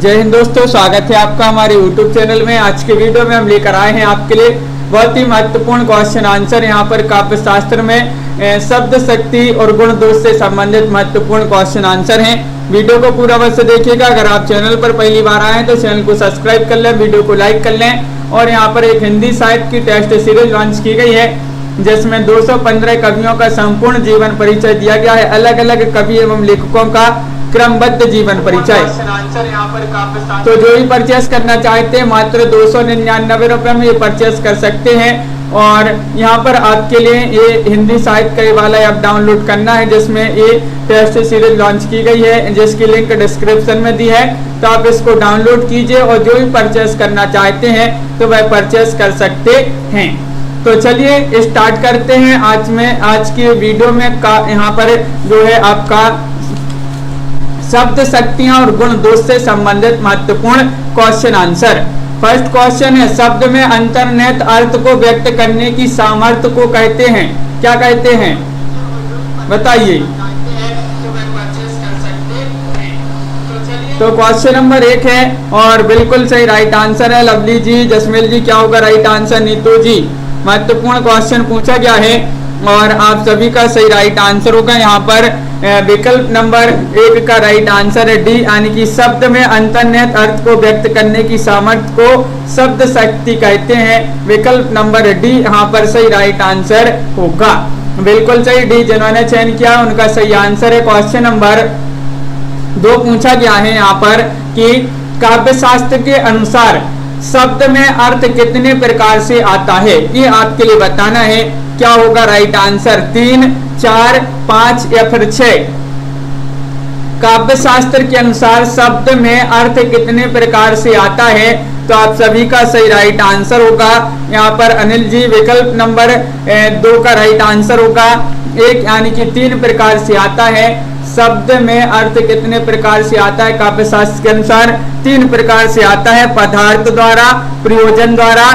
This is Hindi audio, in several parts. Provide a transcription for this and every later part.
जय हिंद दोस्तों, स्वागत है आपका हमारे YouTube चैनल में। आज के वीडियो में हम लेकर आए हैं आपके लिए बहुत ही महत्वपूर्ण क्वेश्चन आंसर। यहाँ पर काव्य शास्त्र में शब्द शक्ति और गुण दोष से संबंधित महत्वपूर्ण क्वेश्चन आंसर हैं। वीडियो को पूरा अवश्य देखिएगा। अगर आप चैनल पर पहली बार आए हैं तो चैनल को सब्सक्राइब कर लें, वीडियो को लाइक कर लें। और यहाँ पर एक हिंदी साहित्य की टेस्ट सीरीज लॉन्च की गई है जिसमें 215 कवियों का संपूर्ण जीवन परिचय दिया गया है। अलग अलग कवि एवं लेखकों का क्रमबद्ध जीवन परिचय। तो जो भी परचेस करना चाहते हैं मात्र 299 रुपए में ये परचेस कर सकते हैं। और यहाँ पर आपके लिए ये हिंदी साहित्य का ये वाला ऐप डाउनलोड करना है जिसमें ये टेस्ट सीरीज लॉन्च की गई है, जिसकी लिंक डिस्क्रिप्शन में दी है। तो आप इसको डाउनलोड कीजिए और जो भी परचेस करना चाहते हैं तो वह परचेस कर सकते हैं। तो चलिए स्टार्ट करते हैं आज की वीडियो में। यहाँ पर जो है आपका शब्द शक्तियां और गुण दोष से संबंधित महत्वपूर्ण क्वेश्चन आंसर। फर्स्ट क्वेश्चन है, शब्द में अंतर्निहित अर्थ को व्यक्त करने की सामर्थ्य को कहते हैं, क्या कहते हैं बताइए। तो क्वेश्चन नंबर 1 है और बिल्कुल सही राइट आंसर है। लवली जी, जसमील जी, क्या होगा राइट आंसर। नीतू जी, महत्वपूर्ण क्वेश्चन पूछा गया है और आप सभी का सही राइट आंसर होगा। यहाँ पर विकल्प नंबर 1 का राइट आंसर है डी, यानी कि शब्द में अंतर्निहित अर्थ को व्यक्त करने की सामर्थ्य को शब्द शक्ति कहते हैं। विकल्प नंबर डी यहाँ पर सही राइट आंसर होगा। बिल्कुल सही, डी जिन्होंने चयन किया उनका सही आंसर है। क्वेश्चन नंबर 2 पूछा गया है यहाँ पर कि काव्य शास्त्र के अनुसार शब्द में अर्थ कितने प्रकार से आता है, ये आपके लिए बताना है। क्या होगा राइट आंसर, 3, 4, 5 या फिर 6। काव्य शास्त्र के अनुसार शब्द में अर्थ कितने प्रकार से आता है, तो आप सभी का सही राइट आंसर होगा। यहाँ पर अनिल जी, विकल्प नंबर 2 का राइट आंसर होगा। 1 यानी कि 3 प्रकार से आता है। शब्द में अर्थ कितने प्रकार से आता है काव्य शास्त्र के अनुसार, 3 प्रकार से आता है। पदार्थ द्वारा, प्रयोजन द्वारा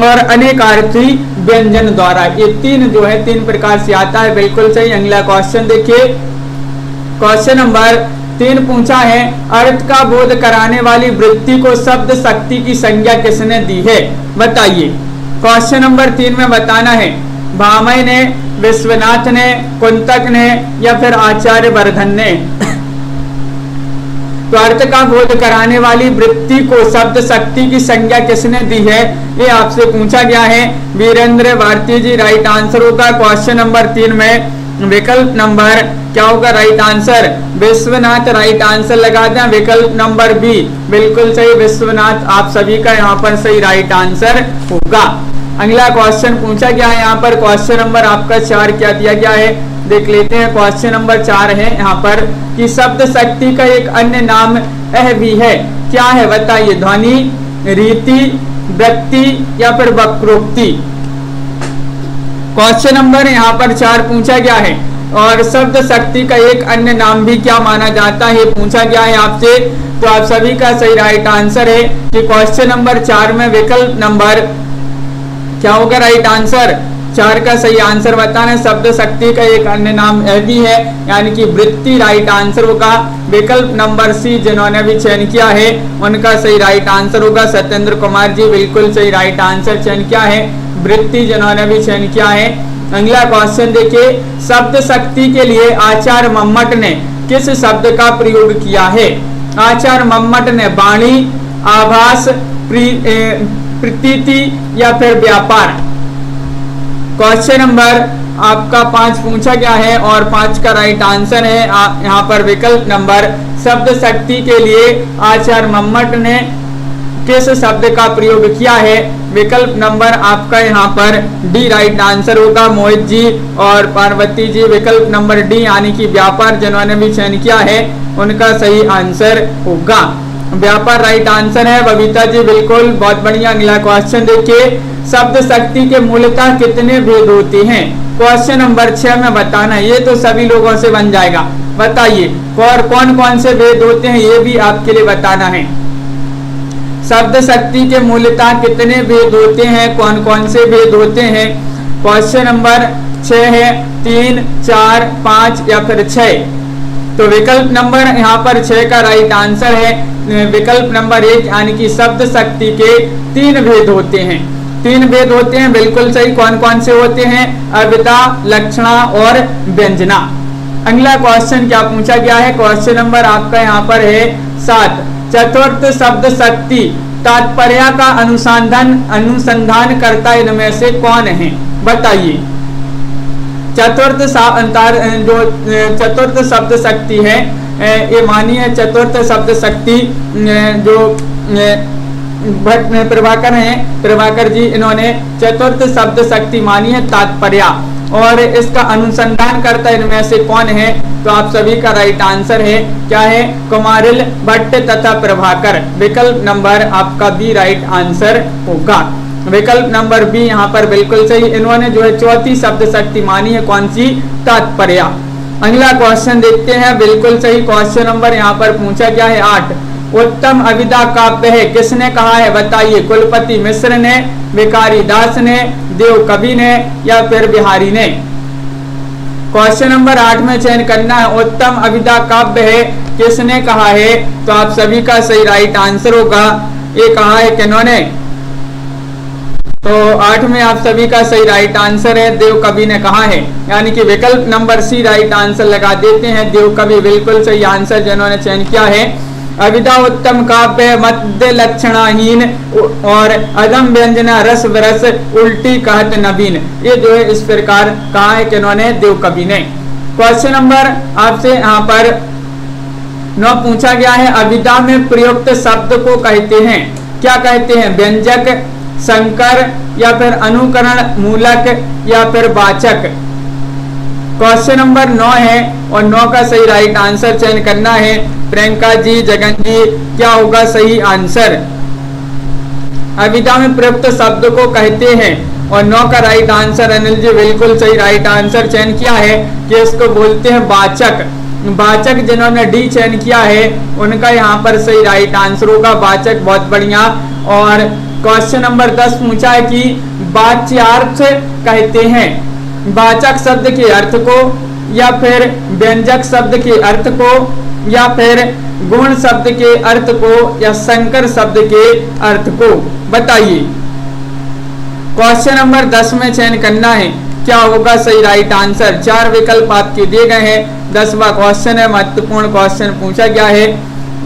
और अनेकार्थी व्यंजन द्वारा। ये 3 जो है 3 प्रकार से आता है। बिल्कुल सही। अगला क्वेश्चन देखिए, क्वेश्चन नंबर 3 पूछा है, अर्थ का बोध कराने वाली वृत्ति को शब्द शक्ति की संज्ञा किसने दी है, बताइए। क्वेश्चन नंबर 3 में बताना है भामय ने, विश्वनाथ ने, कुंतक ने या फिर आचार्य वर्धन ने। तो अर्थ का बोध कराने वाली वृत्ति को शब्द शक्ति की संज्ञा किसने दी है, ये आपसे पूछा गया है। वीरेंद्र भारती जी, राइट आंसर होगा क्वेश्चन नंबर 3 में। विकल्प नंबर क्या होगा right answer, Vishwanath right answer लगा दें। विकल्प नंबर बी बिल्कुल सही, विश्वनाथ आप सभी का यहाँ पर सही राइट आंसर होगा। अगला क्वेश्चन पूछा गया है यहाँ पर क्वेश्चन नंबर आपका 4 क्या दिया गया है, देख लेते हैं। क्वेश्चन नंबर 4 है यहाँ पर कि शब्द शक्ति का एक अन्य नाम भी है, क्या है बताइए। ध्वनि, रीति, वृत्ति या फिर वक्रोक्ति। क्वेश्चन नंबर यहाँ पर 4 पूछा गया है और शब्द शक्ति का एक अन्य नाम भी क्या माना जाता है पूछा गया है आपसे। तो आप सभी का सही राइट आंसर है कि क्वेश्चन नंबर 4 में विकल्प नंबर क्या होगा राइट आंसर, 4 का सही आंसर बताना। शब्द शक्ति का एक अन्य नाम भी है, यानी कि वृत्ति राइट आंसर होगा। विकल्प नंबर सी जिन्होंने भी चयन किया है उनका सही राइट आंसर होगा। सत्येंद्र कुमार जी, बिल्कुल सही राइट आंसर चयन किया है, वृत्ति जिन्होंने भी चयन किया है। अगला क्वेश्चन देखिए, शब्द शक्ति के लिए आचार्य मम्मट ने किस शब्द का प्रयोग किया है। आचार्य मम्मट ने वाणी, आभास, प्रतीति या फिर व्यापार। क्वेश्चन नंबर आपका 5 पूछा गया है और 5 का राइट आंसर है यहाँ पर विकल्प नंबर। शब्द शक्ति के लिए आचार्य मम्मट ने किस शब्द का प्रयोग किया है, विकल्प नंबर आपका यहाँ पर डी राइट आंसर होगा। मोहित जी और पार्वती जी, विकल्प नंबर डी यानी कि व्यापार जिन्होंने भी चयन किया है उनका सही आंसर होगा। व्यापार राइट आंसर है। बबीता जी, बिल्कुल बहुत बढ़िया। अगला क्वेश्चन देखिए, शब्द शक्ति के मूलतः कितने भेद होते हैं, क्वेश्चन नंबर 6 में बताना है। ये तो सभी लोगों से बन जाएगा, बताइए और कौन कौन से भेद होते हैं ये भी आपके लिए बताना है। शब्द शक्ति के मूलतः कितने भेद होते हैं, कौन कौन से भेद होते हैं। क्वेश्चन नंबर 6 है 3, 4, 5 या फिर 6। तो विकल्प नंबर यहाँ पर 6 का राइट आंसर है विकल्प नंबर 1 यानी कि शब्द शक्ति के 3 भेद होते हैं। 3 भेद होते हैं, बिल्कुल सही। कौन कौन से होते हैं? अविदा, लक्षणा और व्यंजना। अगला क्वेश्चन क्या पूछा गया है? क्वेश्चन नंबर आपका यहाँ पर है 7। चतुर्थ शब्द शक्ति तात्पर्य का अनुसंधान करता इनमें से कौन है? बताइए। चतुर्थ शब्द शक्ति है, ये मानिए चतुर्थ शब्द शक्ति जो भट्ट प्रभाकर हैं, प्रभाकर जी, इन्होंने चतुर्थ शब्द शक्ति मानी है तात्पर्य, और इसका अनुसंधान करता इनमें से कौन है? तो आप सभी का राइट आंसर है क्या है? कुमारिल भट्ट तथा प्रभाकर। विकल्प नंबर आपका बी राइट आंसर होगा। विकल्प नंबर बी यहाँ पर बिल्कुल सही। इन्होंने जो है चौथी शब्द शक्ति मानी है, कौन सी? तात्पर्य। अगला क्वेश्चन देखते हैं, बिल्कुल सही। क्वेश्चन नंबर यहाँ पर पूछा गया है 8। उत्तम अविदा काव्य है, किसने कहा है? बताइए। कुलपति मिश्र ने, भिखारी दास ने, देव कवि ने या फिर बिहारी ने? क्वेश्चन नंबर 8 में चयन करना है। उत्तम अविदा काव्य है, किसने कहा है? तो आप सभी का सही राइट आंसर होगा। ये कहा है किन्होंने? तो 8 में आप सभी का सही राइट आंसर है, देव कवि ने कहा है, यानी कि विकल्प नंबर सी राइट आंसर लगा देते हैं। देव कवि बिल्कुल सही आंसर जिन्होंने चयन किया है। अविदा उत्तम काव्य, मध्य लक्षणाहीन और अदम व्यंजना रस विरस उल्टी कहत नवीन। ये जो है इस प्रकार कहा है किन्होंने? देव कवि ने। क्वेश्चन नंबर आपसे यहाँ पर 9 पूछा गया है। अविदा में प्रयुक्त शब्द को कहते हैं, क्या कहते हैं? व्यंजक, संकर या फिर अनुकरण मूलक या फिर वाचक? क्वेश्चन नंबर 9 है और 9 का सही राइट आंसर चयन करना है। प्रियंका जी, जगन जी, क्या होगा सही आंसर? अविदा में प्रयुक्त शब्द को कहते हैं और 9 का राइट आंसर अनिल जी बिल्कुल सही राइट आंसर चयन किया है कि इसको बोलते हैं वाचक। वाचक जिन्होंने डी चयन किया है उनका यहाँ पर सही राइट आंसर होगा वाचक। बहुत बढ़िया। और क्वेश्चन नंबर 10 पूछा है कि वाच्यार्थ कहते हैं वाचक शब्द के अर्थ को या फिर व्यंजक शब्द के अर्थ को या फिर गुण शब्द के अर्थ को या संकर शब्द के अर्थ को? बताइए। क्वेश्चन नंबर 10 में चयन करना है, क्या होगा सही राइट आंसर? 4 विकल्प आपके दिए गए हैं। 10वां क्वेश्चन है, महत्वपूर्ण क्वेश्चन पूछा गया है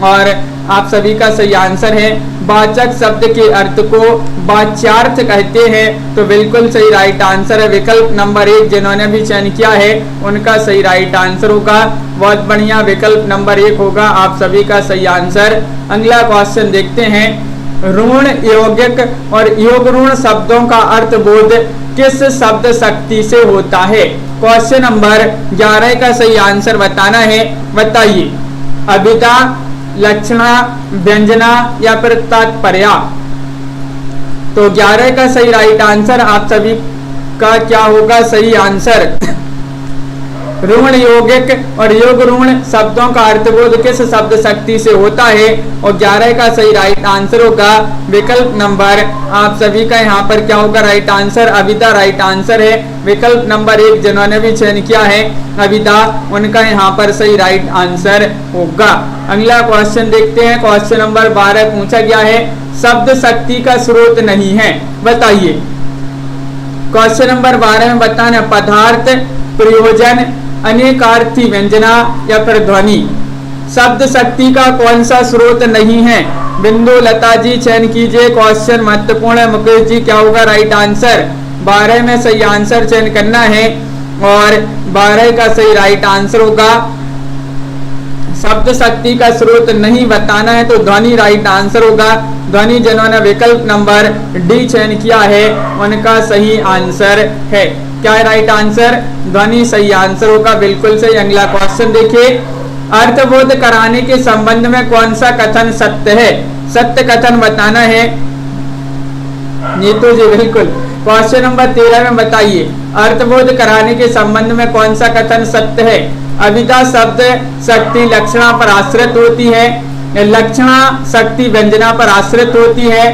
और आप सभी का सही आंसर है वाचक शब्द के अर्थ को वाच्यार्थ कहते हैं। तो बिल्कुल सही राइट आंसर है विकल्प नंबर 1 जिन्होंने भी चयन किया है उनका सही राइट आंसर होगा। बहुत बढ़िया, विकल्प नंबर 1 होगा आप सभी का सही आंसर। अगला क्वेश्चन देखते हैं। ऋण, यौगिक और योग ऋण शब्दों का अर्थ बोध किस शब्द शक्ति से होता है? क्वेश्चन नंबर 11 का सही आंसर बताना है। बताइए। अविदा, लक्षणा, व्यंजना या फिर तात्पर्य? तो 11 का सही राइट आंसर आप सभी का क्या होगा सही आंसर? ऋण, यौगिक और योग ऋण शब्दों का अर्थबोध किस शब्द शक्ति से होता है? और 11 का सही राइट आंसर होगा विकल्प नंबर आप सभी का यहाँ पर क्या होगा right answer? Avida right answer है। विकल्प नंबर 1 जिन्होंने भी चयन किया है अविदा, उनका यहाँ पर सही राइट आंसर होगा। अगला क्वेश्चन देखते हैं। क्वेश्चन नंबर 12 पूछा गया है शब्द शक्ति का स्रोत नहीं है, बताइए। क्वेश्चन नंबर 12 में बताना पदार्थ, प्रयोजन, अनेकार्थी व्यंजना या फिर ध्वनि। शब्द शक्ति का कौन सा स्रोत नहीं है? बिंदु, लता जी चयन कीजिए। क्वेश्चन महत्वपूर्ण है। मुकेश जी क्या होगा राइट आंसर? 12 में सही आंसर चयन करना है और 12 का सही राइट आंसर होगा शब्द शक्ति का स्रोत नहीं बताना है तो ध्वनि राइट आंसर होगा। ध्वनि जिन्होंने विकल्प नंबर डी चयन किया है उनका सही आंसर है। क्या है राइट आंसर? ध्वनि सही आंसर होगा, बिल्कुल सही। अगला क्वेश्चन देखिए। अर्थबोध कराने के संबंध में कौन सा कथन सत्य है? सत्य कथन बताना है। नीतू जी बिल्कुल। क्वेश्चन नंबर 13 में बताइए अर्थबोध कराने के संबंध में कौन सा कथन सत्य है? अविदा शब्द शक्ति लक्षणा पर आश्रित होती है, लक्षणा शक्ति व्यंजना पर आश्रित होती है,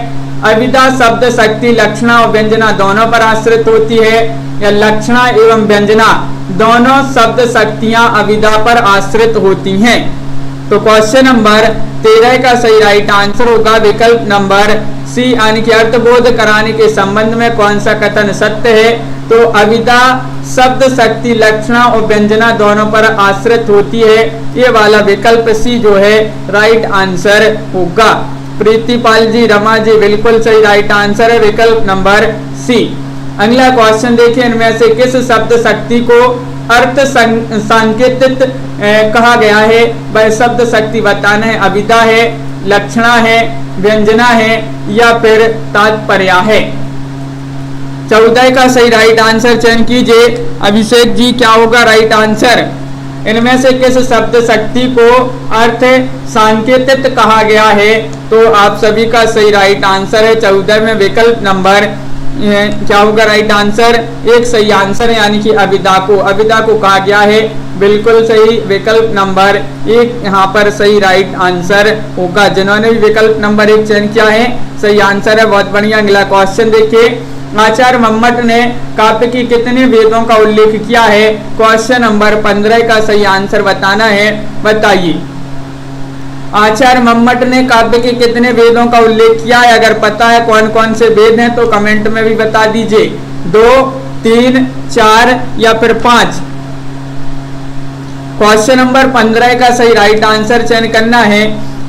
अविदा शब्द शक्ति लक्षणा और व्यंजना दोनों पर आश्रित होती है, या लक्षणा एवं व्यंजना दोनों शब्द शक्तियां अविदा पर आश्रित होती हैं। तो क्वेश्चन नंबर 13 का सही राइट आंसर होगा विकल्प नंबर सी, यानी कि अर्थबोध कराने के संबंध में कौन सा कथन सत्य है। तो अविदा शब्द शक्ति लक्षणा और व्यंजना दोनों पर आश्रित होती है, ये वाला विकल्प सी जो है राइट आंसर होगा। प्रीतिपाल जी, रमा जी, बिल्कुल सही राइट आंसर है विकल्प नंबर सी। अगला क्वेश्चन देखिए, इनमें से किस शब्द शक्ति को अर्थ सांकेतित कहा गया है। वह शब्द शक्ति बताना है, अविदा है, लक्षणा है, व्यंजना है या फिर तात्पर्य है। 14 का सही राइट आंसर चयन कीजिए। अभिषेक जी, क्या होगा राइट आंसर। इनमें से किस शब्द शक्ति को अर्थ सांकेतित कहा गया है। तो आप सभी का सही राइट आंसर है 14 में विकल्प नंबर क्या होगा राइट आंसर। एक सही आंसर है, यानी कि अविदा को कहा गया है, बिल्कुल सही विकल्प नंबर 1 यहाँ पर सही राइट आंसर होगा। जिन्होंने भी विकल्प नंबर 1 चयन किया है सही आंसर है, बहुत बढ़िया। अगला क्वेश्चन देखिए, आचार्य मम्मट ने काव्य की कितने वेदों का उल्लेख किया है। क्वेश्चन नंबर 15 का सही आंसर बताना है, बताइए। आचार्य मम्मट ने काव्य के कितने वेदों का उल्लेख किया है। अगर पता है कौन कौन से वेद हैं तो कमेंट में भी बता दीजिए। 2, 3, 4 या फिर 5। क्वेश्चन नंबर 15 का सही राइट आंसर चयन करना है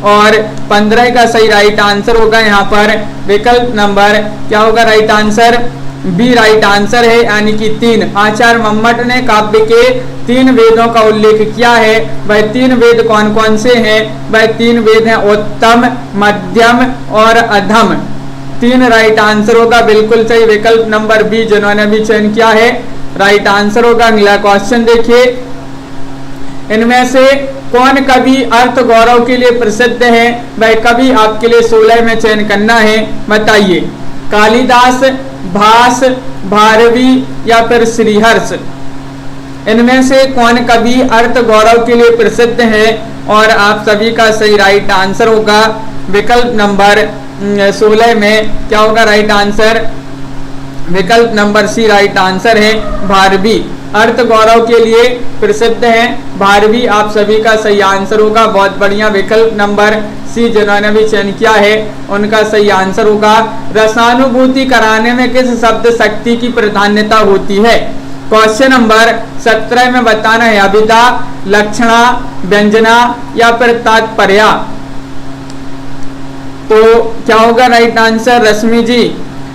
और 15 का सही राइट आंसर होगा यहाँ पर विकल्प नंबर क्या होगा right answer B right answer है, यानी कि 3। आचार्य मम्मट ने काव्य के 3 वेदों का उल्लेख किया है। वह 3 वेद कौन कौन से हैं। वह 3 वेद हैं उत्तम, मध्यम और अधम। 3 राइट आंसर होगा, बिल्कुल सही विकल्प नंबर बी जिन्होंने भी चयन किया है राइट आंसर होगा। अगला क्वेश्चन देखिए, इनमें से कौन कवि अर्थ गौरव के लिए प्रसिद्ध है। वह कवि आपके लिए 16 में चयन करना है, बताइए। कालिदास, भास, भारवी या फिर श्रीहर्ष। इनमें से कौन कवि अर्थ गौरव के लिए प्रसिद्ध है और आप सभी का सही राइट आंसर होगा विकल्प नंबर 16 में क्या होगा राइट आंसर। विकल्प नंबर सी राइट आंसर है, भारवी अर्थ गौरव के लिए प्रसिद्ध है। भारवी आप सभी का सही आंसर होगा, बहुत बढ़िया। विकल्प नंबर सी जिन्होंने भी चयन किया है उनका सही आंसर होगा। रसानुभूति कराने में किस शब्द शक्ति की प्राधान्यता होती है। क्वेश्चन नंबर 17 में बताना है, अभिधा, लक्षणा, व्यंजना या फिर तात्पर्य। तो क्या होगा राइट आंसर रश्मि जी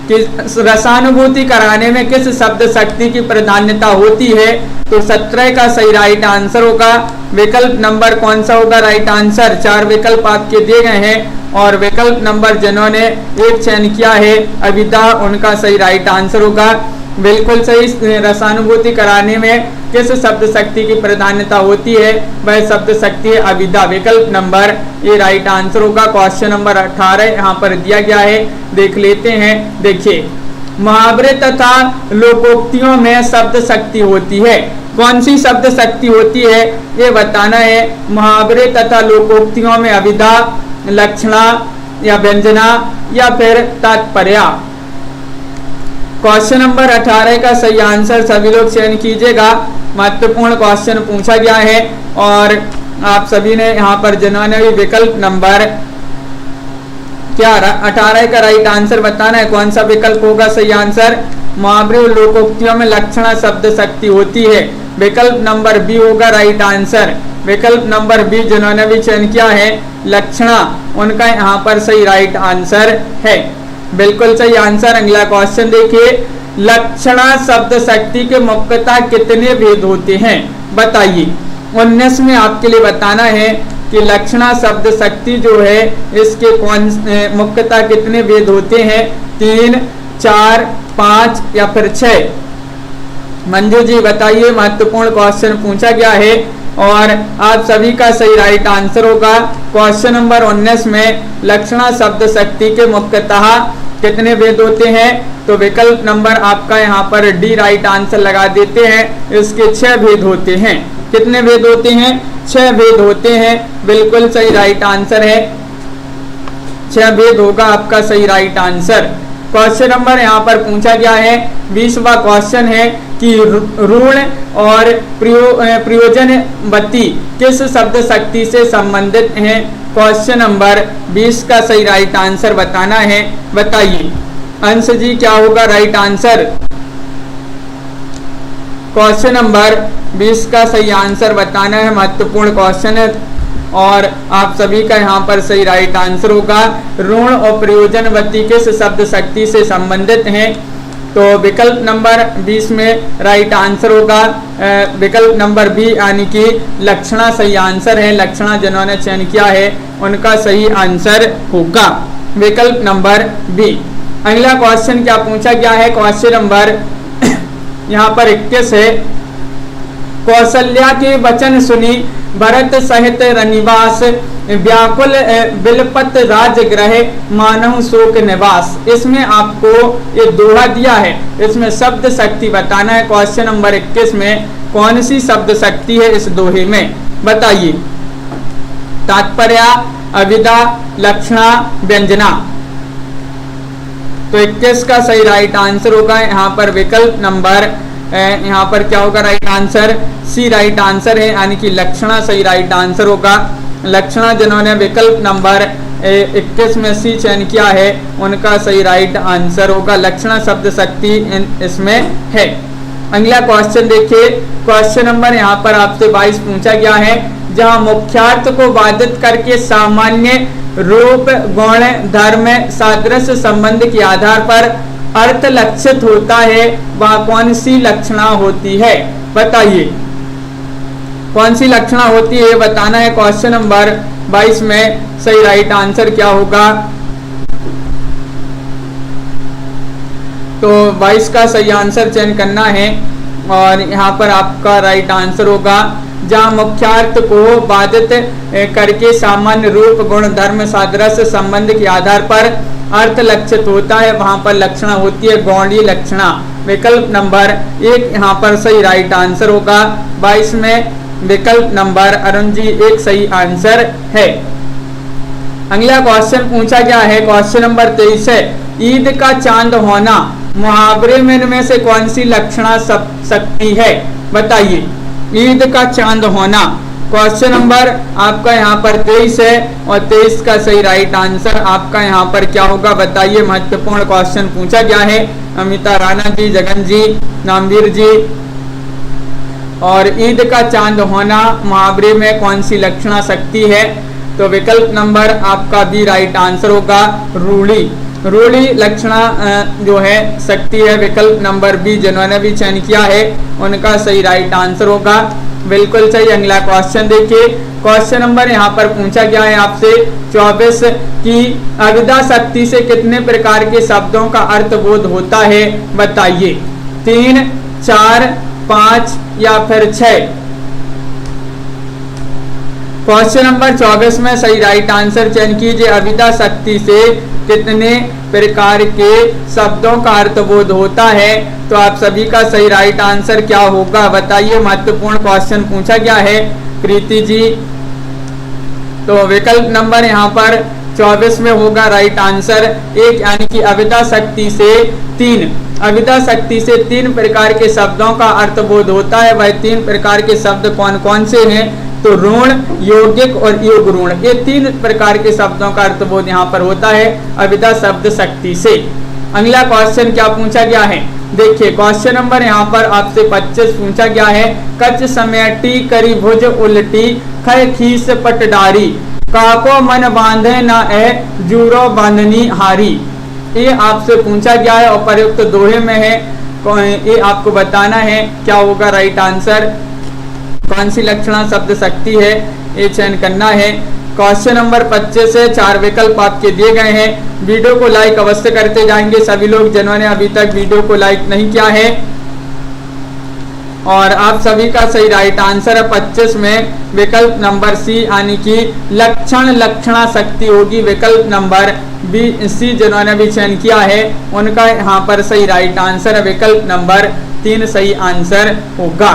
कि रसानुभूति कराने में किस शब्द शक्ति की प्राधान्यता होती है। तो 17 का सही राइट आंसर होगा विकल्प नंबर कौन सा होगा राइट आंसर। 4 विकल्प आपके दिए गए हैं और विकल्प नंबर जिन्होंने 1 चयन किया है अविदा, उनका सही राइट आंसर होगा बिल्कुल सही। रसानुभूति कराने में किस शब्द शक्ति की प्राधान्यता होती है, वह शब्द शक्ति है अविदा, विकल्प नंबर ये राइट आंसर होगा। क्वेश्चन नंबर 18 यहाँ पर दिया गया है, देख लेते हैं। देखिए, मुहावरे तथा लोकोक्तियों में शब्द शक्ति होती है। कौन सी शब्द शक्ति होती है ये बताना है। मुहावरे तथा लोकोक्तियों में अविधा, लक्षणा या व्यंजना या फिर तात्पर्य। क्वेश्चन नंबर 18 का सही आंसर सभी लोग चयन कीजिएगा। महत्वपूर्ण क्वेश्चन पूछा गया है और आप सभी ने यहाँ पर जिन्होंने भी विकल्प नंबर क्या 18 का राइट आंसर बताना है, कौन सा विकल्प होगा सही आंसर। मुहावरे और लोकोक्तियों में लक्षणा शब्द शक्ति होती है, विकल्प नंबर बी होगा राइट आंसर। विकल्प नंबर बी जिन्होंने भी चयन किया है लक्षणा, उनका यहाँ पर सही राइट आंसर है, बिल्कुल सही आंसर। अगला क्वेश्चन देखिए, लक्षणा शब्द शक्ति के मुख्यतः कितने भेद होते हैं बताइए। 19 में आपके लिए बताना है कि लक्षणा शब्द शक्ति जो है इसके कौन मुख्यतः कितने भेद होते हैं, 3, 4, 5 या फिर 6। मंजू जी बताइए, महत्वपूर्ण क्वेश्चन पूछा गया है और आप सभी का सही राइट आंसर होगा। क्वेश्चन नंबर 19 में लक्षणा शब्द शक्ति के मुख्यतः कितने भेद होते हैं, तो विकल्प नंबर आपका यहाँ पर डी राइट आंसर लगा देते हैं। इसके 6 भेद होते हैं। कितने भेद होते हैं, 6 भेद होते हैं, बिल्कुल सही राइट आंसर है, 6 भेद होगा आपका सही राइट आंसर। क्वेश्चन नंबर यहाँ पर पूछा गया है 20वां क्वेश्चन है कि ऋण और प्रयोजनवती किस शब्द शक्ति से संबंधित हैं? क्वेश्चन नंबर 20 का सही राइट आंसर बताना है, बताइए। अंश जी क्या होगा राइट आंसर? क्वेश्चन नंबर 20 का सही आंसर बताना है, महत्वपूर्ण क्वेश्चन है और आप सभी का यहाँ पर सही राइट आंसर होगा ऋण और प्रयोजनवती किस शब्द शक्ति से संबंधित हैं? तो विकल्प नंबर 20 में राइट आंसर होगा विकल्प नंबर बी यानी कि लक्षणा सही आंसर है। लक्षणा जिन्होंने चयन किया है उनका सही आंसर होगा विकल्प नंबर बी। अगला क्वेश्चन क्या पूछा गया है? क्वेश्चन नंबर यहाँ पर 21 है। कौशल्या के वचन सुनी भरत सहित रनिवास, व्याकुल बिलपत राजगृह मानव शोक निवास। इसमें आपको ये दोहा दिया है, इसमें शब्द शक्ति बताना है। क्वेश्चन नंबर 21 में कौन सी शब्द शक्ति है इस दोहे में? बताइए। तात्पर्य, अविदा, लक्षणा, व्यंजना। तो 21 का सही राइट आंसर होगा यहाँ पर विकल्प नंबर यहाँ पर क्या होगा राइट आंसर? सी राइट आंसर है, यानी कि लक्षणा सही राइट आंसर होगा। लक्षणा जिन्होंने विकल्प नंबर 21 में सी चयन किया है उनका सही राइट आंसर होगा। लक्षणा शब्द शक्ति इसमें है। अगला क्वेश्चन देखिए। क्वेश्चन नंबर यहाँ पर आपसे 22 पूछा गया है। जहाँ मुख्यार्थ को बाधित करके सामान्य रूप गुण धर्म सादृश्य संबंध के आधार पर अर्थ लक्षित होता है, वह कौन सी लक्षणा होती है? बताइए कौन सी लक्षणा होती है, बताना है। क्वेश्चन नंबर 22 में सही राइट आंसर क्या होगा? तो 22 का सही आंसर चयन करना है और यहाँ पर आपका राइट आंसर होगा जहाँ मुख्यार्थ को बाधित करके सामान्य रूप गुण धर्म सादृश्य संबंध के आधार पर अर्थ लक्षित होता है, वहां पर लक्षणा होती है गौणीय लक्षणा। विकल्प नंबर 1 यहाँ पर सही राइट आंसर होगा। 22 में विकल्प नंबर अरुण जी 1 सही आंसर है। अगला क्वेश्चन पूछा गया है। क्वेश्चन नंबर 23 है। ईद का चांद होना मुहावरे में इनमें से कौन सी लक्षणा शक्ति है? बताइए। ईद का चांद होना। क्वेश्चन नंबर आपका यहाँ पर 23 है और 23 का सही राइट आंसर आपका यहाँ पर क्या होगा? बताइए। महत्वपूर्ण क्वेश्चन पूछा गया है। अमिता राणा जी, जगन जी, नामवीर जी। और ईद का चांद होना मुहावरे में कौन सी लक्षणा शक्ति है? तो विकल्प नंबर आपका भी राइट आंसर होगा रूढ़ी। रूढ़ी लक्षणा जो है शक्ति है। विकल्प नंबर बी जिन्होंने भी चयन किया है उनका सही राइट आंसर होगा। बिल्कुल सही। अगला क्वेश्चन देखिए। क्वेश्चन नंबर यहाँ पर पूछा गया है आपसे 24 की अविदा शक्ति से कितने प्रकार के शब्दों का अर्थबोध होता है? बताइए। 3, 4, 5 या फिर 6। क्वेश्चन नंबर 24 में सही राइट आंसर चयन कीजिए। अविदा शक्ति से कितने प्रकार के शब्दों का अर्थबोध होता है? तो आप सभी का सही राइट आंसर क्या होगा? बताइए। महत्वपूर्ण क्वेश्चन पूछा गया है प्रीति जी। तो विकल्प नंबर यहाँ पर 24 में होगा राइट आंसर 1, यानी कि अविदा शक्ति से 3। अविदा शक्ति से 3 प्रकार के शब्दों का अर्थबोध होता है। वह 3 प्रकार के शब्द कौन कौन से हैं? तो ऋण, यौगिक और योग ऋण, ये 3 प्रकार के शब्दों का अर्थबोध यहाँ पर होता है अविदा शब्द शक्ति से। अगला क्वेश्चन क्या पूछा गया है? देखिए क्वेश्चन नंबर यहाँ पर आपसे 25 पूछा गया है। कच समेटी करी भुज उल्टी, खय खीस पटडारी, काको मन बांधे न ए जूरो बांधनी हारी। ये आपसे पूछा गया है और प्रयुक्त दोहे में है। ये आपको बताना है क्या होगा राइट आंसर, कौन सी लक्षणा शब्द शक्ति है, ये चयन करना है। क्वेश्चन नंबर 25 से 4 विकल्प आपके दिए गए हैं। वीडियो को लाइक अवश्य करते जाएंगे सभी लोग जिन्होंने अभी तक वीडियो को लाइक नहीं किया है। और आप सभी का सही राइट आंसर है 25 में विकल्प नंबर सी, यानी कि लक्षण लक्षणा शक्ति होगी। विकल्प नंबर बी सी जिन्होंने भी चयन किया है उनका यहाँ पर सही राइट आंसर है विकल्प नंबर 3 सही आंसर होगा।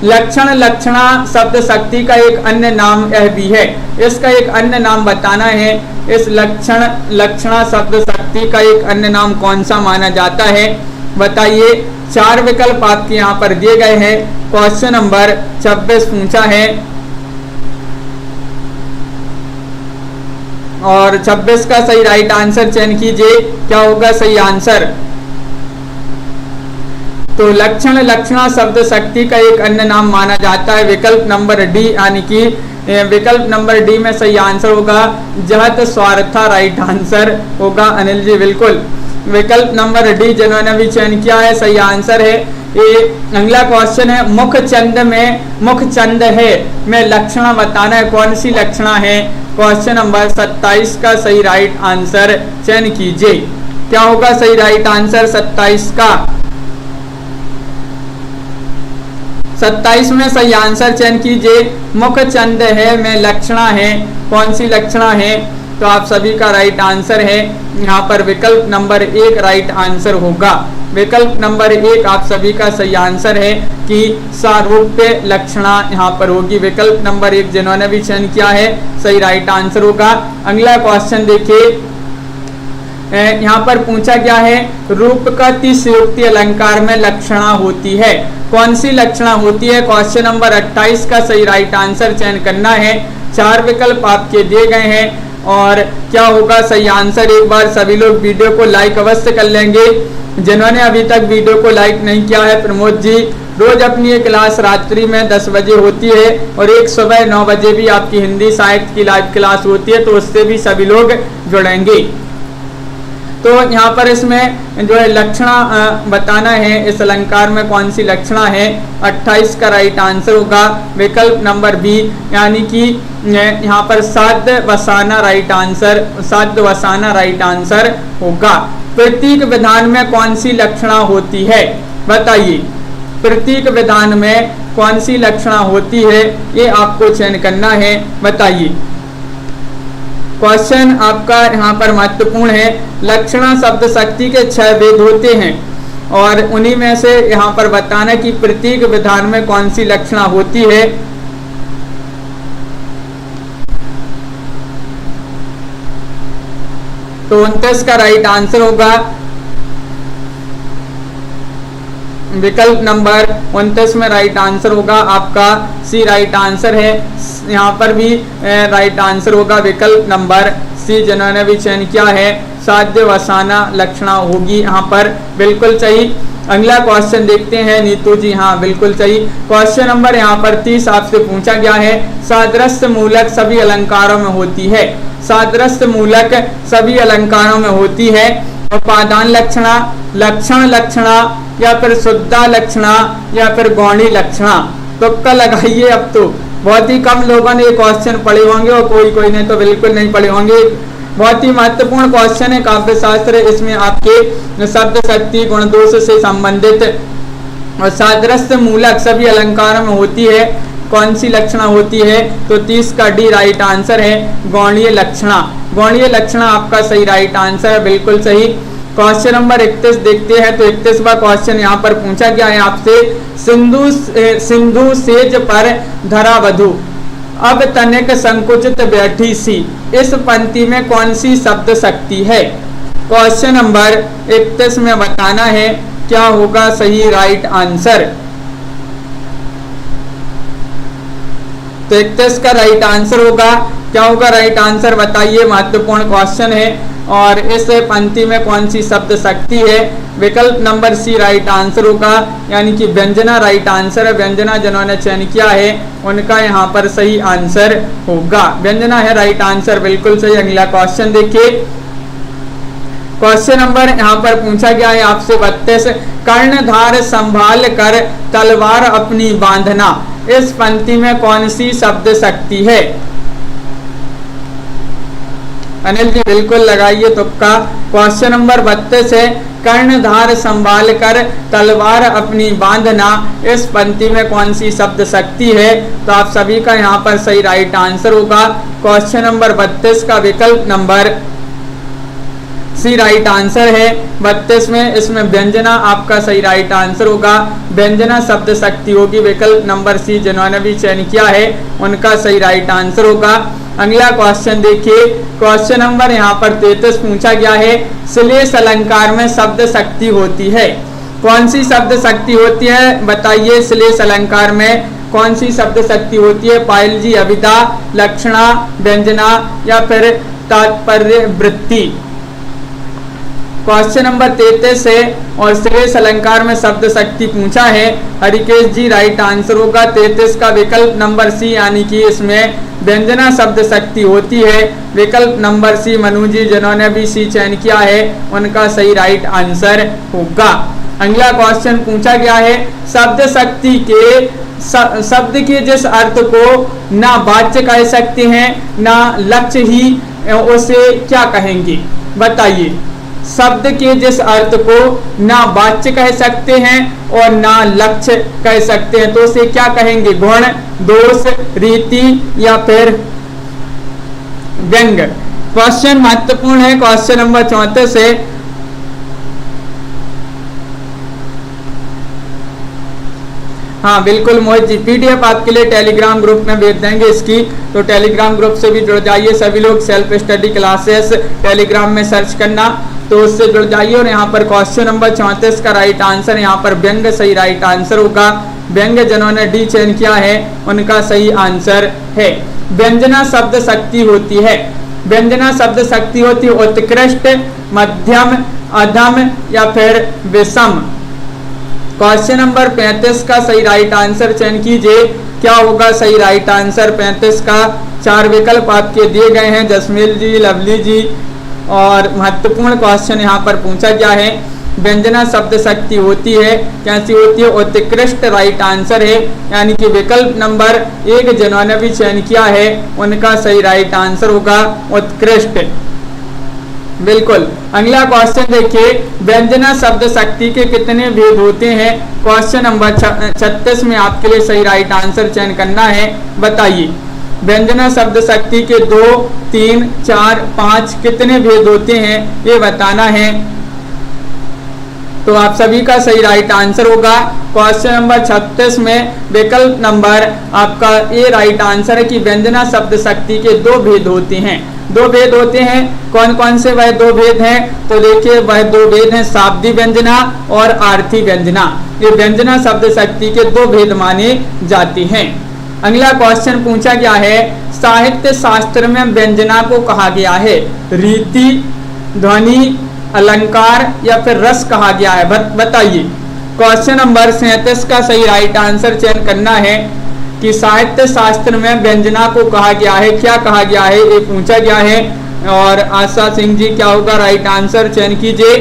लक्षण लक्षणा शब्द शक्ति का एक अन्य नाम यह भी है, इसका एक अन्य नाम बताना है। इस लक्षण लक्षणा शब्द शक्ति का एक अन्य नाम कौन सा माना जाता है? बताइए। 4 विकल्प आपके यहाँ पर दिए गए हैं। क्वेश्चन नंबर 26 पूछा है और 26 का सही राइट आंसर चयन कीजिए, क्या होगा सही आंसर। तो लक्षण लक्षणा शब्द शक्ति का एक अन्य नाम माना जाता है। विकल्प नंबर डी, यानी कि विकल्प नंबर डी में सही आंसर होगा जहत स्वार्था, राइट आंसर होगा अनिल जी, बिल्कुल। विकल्प नंबर डी जिन्होंने भी चयन किया है सही आंसर है। ये अगला क्वेश्चन है, मुख चंद है में लक्षणा बताना है, कौन सी लक्षणा है। क्वेश्चन नंबर 27 का सही राइट आंसर चयन कीजिए, क्या होगा सही राइट आंसर 27 का। 27 में सही आंसर चयन कीजिए। मुख चंद है में लक्षणा है, कौन सी लक्षणा है। तो आप सभी का राइट आंसर है यहाँ पर विकल्प नंबर 1 राइट आंसर होगा। विकल्प नंबर 1 आप सभी का सही आंसर है कि सारूप्य लक्षणा यहाँ पर होगी। विकल्प नंबर 1 जिन्होंने भी चयन किया है सही राइट आंसर होगा। अगला क्वेश्चन देखिए, यहाँ पर पूछा गया है रूप का 30 युक्ति अलंकार में लक्षणा होती है, कौन सी लक्षणा होती है। क्वेश्चन नंबर 28 का सही राइट आंसर चयन करना है। 4 विकल्प आपके दिए गए हैं और क्या होगा सही आंसर। एक बार सभी लोग वीडियो को लाइक अवश्य कर लेंगे। जिन्होंने अभी तक वीडियो को लाइक नहीं किया है, प्रमोद जी रोज अपनी एक क्लास रात्रि में 10 बजे होती है और एक सुबह 9 बजे भी आपकी हिंदी साहित्य की लाइव क्लास होती है, तो उससे भी सभी लोग जुड़ेंगे। तो यहाँ पर इसमें जो है लक्षणा बताना है, इस अलंकार में कौन सी लक्षणा है। 28 का राइट आंसर होगा विकल्प नंबर बी, यानी कि यहाँ पर साध्य वसाना राइट आंसर, साध्य वसाना राइट आंसर होगा। प्रतीक विधान में कौन सी लक्षणा होती है, बताइए। प्रतीक विधान में कौन सी लक्षणा होती है, ये आपको चयन करना है, बताइए। क्वेश्चन आपका यहाँ पर महत्वपूर्ण है। लक्षणा शब्द शक्ति के 6 भेद होते हैं और उन्हीं में से यहाँ पर बताना कि प्रतीक विधान में कौन सी लक्षणा होती है। तो 29 का राइट आंसर होगा विकल्प नंबर 29 में राइट आंसर होगा आपका सी राइट आंसर है। यहाँ पर भी राइट आंसर होगा विकल्प नंबर सी जिन्होंने भी चयन किया है, साध्य वसाना लक्षणा होगी यहाँ पर, बिल्कुल सही। अगला क्वेश्चन देखते हैं नीतू जी, हाँ बिल्कुल सही। क्वेश्चन नंबर यहाँ पर 30 आपसे पूछा गया है, सादृश्य मूलक सभी अलंकारों में होती है। सादृश्य मूलक सभी अलंकारों में होती है। उपादान लक्षणा, लक्षण लक्षणा, या फिर शुद्धा लक्षणा, या फिर गौणी लक्षणा। तुक्का लगाइए। अब तो बहुत ही कम लोगों ने ये क्वेश्चन पढ़े होंगे और कोई ने तो बिल्कुल नहीं पढ़े होंगे। बहुत ही महत्वपूर्ण क्वेश्चन है काव्य शास्त्र। इसमें आपके शब्द शक्ति गुण दोष से संबंधित और सादृश्य मूलक सभी अलंकारों में होती है, कौन सी लक्षणा होती है। तो 30 का डी राइट आंसर है गौणीय लक्षणा। गौणीय लक्षणा आपका सही राइट आंसर है, बिल्कुल सही। क्वेश्चन नंबर 31 देखते हैं। तो 31वां क्वेश्चन यहाँ पर पूछा गया है आपसे, सिंधु सेज पर धरा वधु अब तनिक संकुचित बैठी सी, इस पंक्ति में कौन सी शब्द शक्ति है। क्वेश्चन नंबर 31 में बताना है क्या होगा सही राइट आंसर। तो 31 का राइट आंसर होगा, क्या होगा राइट आंसर बताइए। महत्वपूर्ण क्वेश्चन है और इस पंक्ति में कौन सी शब्द शक्ति है। विकल्प नंबर सी राइट आंसर होगा, यानी कि व्यंजना राइट आंसर है। व्यंजना जिन्होंने चयन किया है उनका यहाँ पर सही आंसर होगा, व्यंजना है राइट आंसर, बिल्कुल सही। अगला क्वेश्चन देखिए। क्वेश्चन नंबर यहाँ पर पूछा गया है आपसे 32, कर्णधार संभाल कर तलवार अपनी बांधना, इस पंक्ति में कौन सी शब्द शक्ति है। अनिल जी बिल्कुल लगाइए तुक्का। क्वेश्चन नंबर 32 है, कर्णधार संभाल कर तलवार अपनी बांधना, इस पंक्ति में कौन सी शब्द शक्ति है। तो आप सभी का यहाँ पर सही राइट आंसर होगा क्वेश्चन नंबर 32 का विकल्प नंबर सी राइट आंसर है। 32 में इसमें व्यंजना आपका सही राइट आंसर होगा, व्यंजना शब्द शक्ति होगी। विकल्प नंबर सी जिन्होंने भी चयन किया है उनका सही राइट आंसर होगा। अगला क्वेश्चन देखिए। क्वेश्चन नंबर यहाँ पर 33 पूछा गया है, श्लेष अलंकार में शब्द शक्ति होती है, कौन सी शब्द शक्ति होती है बताइए, श्लेष अलंकार में कौन सी शब्द शक्ति होती है? पायल जी, अभिधा, लक्षणा, व्यंजना या फिर तात्पर्य वृत्ति। क्वेश्चन नंबर 33 है और श्लेष अलंकार में शब्द शक्ति पूछा है। हरिकेश जी राइट आंसर होगा 33 का विकल्प नंबर सी, यानी कि इसमें व्यंजना शब्द शक्ति होती है। विकल्प नंबर सी, मनु जी जिन्होंने भी सी चयन किया है उनका सही राइट आंसर होगा। अगला क्वेश्चन पूछा गया है, शब्द शक्ति के शब्द के जिस अर्थ को ना वाच्य कह सकते हैं ना लक्ष्य ही, उसे क्या कहेंगे बताइए। शब्द के जिस अर्थ को ना वाच्य कह सकते हैं और ना लक्ष्य कह सकते हैं तो उसे क्या कहेंगे? गुण, दोष, रीति या फिर व्यंग। क्वेश्चन महत्वपूर्ण है। क्वेश्चन नंबर 34 है, हाँ बिल्कुल मोहित जी, पीडीएफ आपके लिए टेलीग्राम ग्रुप में भेज देंगे इसकी, तो टेलीग्राम ग्रुप से भी जुड़ जाइए सभी लोग। सेल्फ स्टडी क्लासेस टेलीग्राम में सर्च करना तो उससे जुड़ जाइए। और यहाँ पर क्वेश्चन नंबर 34 का राइट आंसर यहाँ पर व्यंग सही राइट आंसर होगा। व्यंग जिन्होंने डी चयन किया है उनका सही आंसर है। व्यंजना शब्द शक्ति होती है, व्यंजना शब्द शक्ति होती है उत्कृष्ट, मध्यम, अधम या फिर विषम। क्वेश्चन नंबर 35 का सही राइट आंसर चयन कीजिए, क्या होगा सही राइट आंसर 35 का? 4 विकल्प आपके दिए गए हैं जसमील जी, लवली जी। और महत्वपूर्ण क्वेश्चन यहाँ पर पूछा गया है, व्यंजना शब्द शक्ति होती है, कैसी होती है? उत्कृष्ट राइट आंसर है, यानी कि विकल्प नंबर 1 जिन्होंने भी चयन किया है उनका सही राइट आंसर होगा उत्कृष्ट। बिल्कुल। अगला क्वेश्चन देखिए, व्यंजना शब्द शक्ति के कितने भेद होते हैं? क्वेश्चन नंबर 36 में आपके लिए सही राइट आंसर चयन करना है, बताइए। व्यंजना शब्द शक्ति के 2, 3, 4, 5 कितने भेद होते हैं ये बताना है, तो आप सभी का सही राइट आंसर होगा। क्वेश्चन नंबर 36 में विकल्प नंबर आपका ए राइट आंसर है कि व्यंजना शब्द शक्ति के 2 भेद होते हैं। 2 भेद होते हैं, कौन कौन से वह 2 भेद हैं? तो देखिए वह 2 भेद हैं, शाब्दी व्यंजना और आर्थी व्यंजना। ये व्यंजना शब्द शक्ति के 2 भेद माने जाते हैं। अगला क्वेश्चन पूछा गया है, साहित्य शास्त्र में व्यंजना को कहा गया है रीति, ध्वनि, अलंकार या फिर रस कहा गया है, बताइए। क्वेश्चन नंबर 37 का सही राइट आंसर चयन करना है कि साहित्य शास्त्र में व्यंजना को कहा गया है, क्या कहा गया है ये पूछा गया है। और आशा सिंह जी क्या होगा राइट आंसर चयन कीजिए।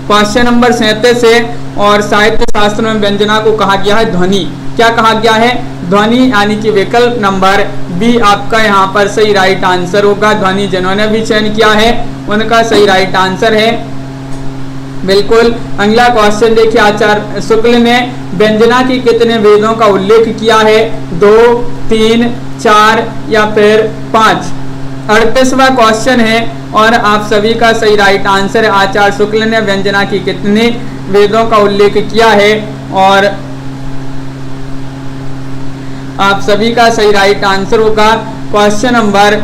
क्वेश्चन नंबर 37 है और साहित्य शास्त्र में व्यंजना को कहा गया है ध्वनि, क्या कहा गया है? ध्वनि, यानी कि विकल्प नंबर बी आपका यहाँ पर सही राइट आंसर होगा। ध्वनि जिन्होंने भी चयन किया है उनका सही राइट आंसर है, बिल्कुल। अगला क्वेश्चन देखिए, आचार्य शुक्ल ने व्यंजना की कितने भेदों का उल्लेख किया है? 2, 3, 4 या फिर 5। 38वां क्वेश्चन है और आप सभी का सही राइट आंसर है, आचार्य शुक्ल ने व्यंजना की कितने भेदों का उल्लेख किया है और आप सभी का सही राइट आंसर होगा क्वेश्चन नंबर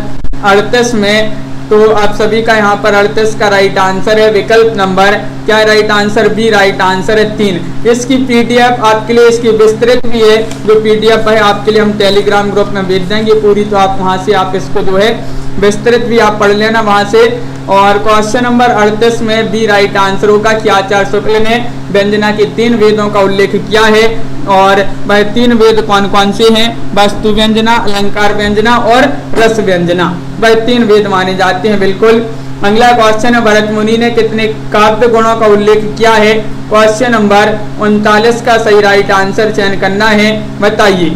38 में। तो आप सभी का यहाँ पर 38 का राइट आंसर है, विकल्प नंबर क्या right answer? B right answer है 3। इसकी पीडीएफ आपके लिए इसकी विस्तृत भी है, जो पीडीएफ है आपके लिए हम टेलीग्राम ग्रुप में भेज देंगे पूरी, तो आप वहाँ से आप इसको जो है विस्तृत भी आप पढ़ लेना वहाँ से। और क्वेश्चन नंबर 38 में बी राइट आंसर होगा कि आचार्य शुक्ल ने व्यंजना के 3 वेदों का उल्लेख किया है और वह 3 वेद कौन कौन से हैं? वस्तु व्यंजना, अलंकार व्यंजना और रस व्यंजना, वह 3 वेद माने जाते हैं, बिल्कुल। अगला क्वेश्चन है, भरत मुनि ने कितने काव्य गुणों का उल्लेख किया है? क्वेश्चन नंबर 39 का सही राइट आंसर चयन करना है, बताइए।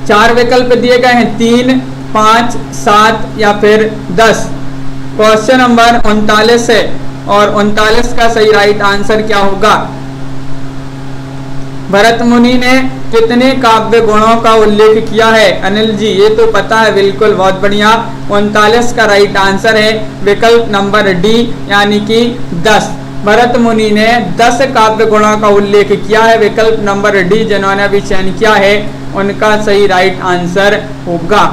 4 विकल्प दिए गए हैं, 3, 5, 7 या फिर 10। क्वेश्चन नंबर 39 है और 39 का सही राइट आंसर क्या होगा? भरत मुनि ने कितने काव्य गुणों का उल्लेख किया है? अनिल जी ये तो पता है, बिल्कुल, बहुत बढ़िया। 39 का राइट आंसर है विकल्प नंबर डी, यानी कि 10। भरत मुनि ने 10 काव्य गुणों का उल्लेख किया है, विकल्प नंबर डी जिन्होंने भी चयन किया है उनका सही राइट आंसर होगा।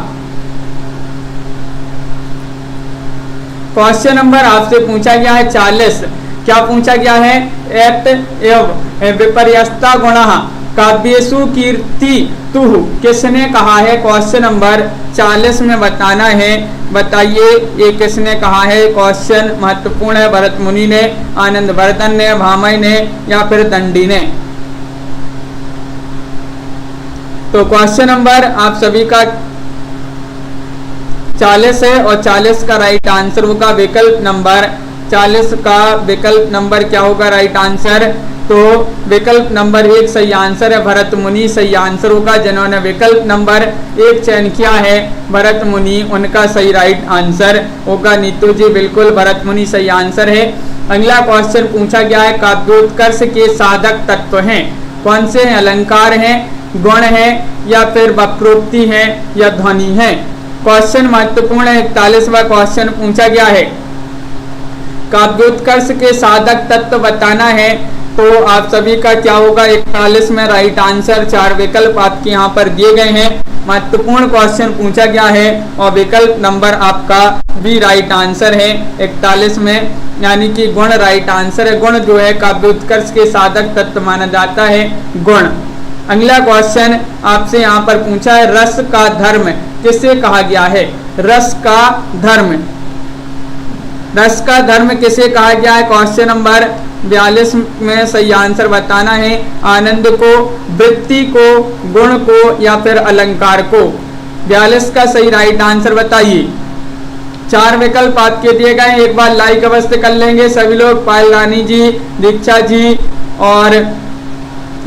क्वेश्चन नंबर आपसे पूछा गया है 40 क्या पूछा गया है? एत एव विपर्यस्ता गुणः काव्येषु कीर्ति तुह किसने कहा है? क्वेश्चन नंबर 40 में बताना है। बताइए ये किसने कहा है? क्वेश्चन महत्वपूर्ण है। भरत मुनि ने, आनंद वर्धन ने, भामह ने या फिर दंडी ने? तो क्वेश्चन नंबर आप सभी का 40 है और 40 का राइट आंसर होगा विकल्प नंबर 40 का विकल्प नंबर क्या होगा राइट आंसर? तो विकल्प नंबर 1 सही आंसर है। भरत मुनि सही आंसर होगा। जिन्होंने विकल्प नंबर 1 चयन किया है भरत मुनि, उनका सही राइट आंसर होगा। नीतू जी बिल्कुल भरत मुनि सही आंसर है। अगला क्वेश्चन पूछा गया है काव्योत्कर्ष के साधक तत्व हैं, कौन से हैं? अलंकार हैं, गुण है या फिर वक्रोक्ति है या ध्वनि है? क्वेश्चन महत्वपूर्ण है। 41वां क्वेश्चन पूछा गया है काव्योत्कर्ष के साधक तत्व बताना है। तो आप सभी का क्या होगा? 41 में राइट आंसर। 4 विकल्प आपके यहाँ पर दिए गए हैं। महत्वपूर्ण क्वेश्चन पूछा गया है और विकल्प नंबर आपका भी राइट आंसर है 41 में, यानी कि गुण राइट आंसर है। गुण जो है काव्योत्कर्ष के साधक तत्व माना जाता है, गुण। अगला क्वेश्चन आपसे यहाँ पर पूछा है रस का धर्म किसे कहा गया है? रस का धर्म, रस का धर्म किसे कहा गया है? क्वेश्चन नंबर 42 में सही आंसर बताना है। आनंद को, वृत्ति को, गुण को या फिर अलंकार को? 42 का सही राइट आंसर बताइए। 4 विकल्प आपके दिए गए। एक बार लाइक अवश्य कर लेंगे सभी लोग। पायल रानी जी, दीक्षा जी, और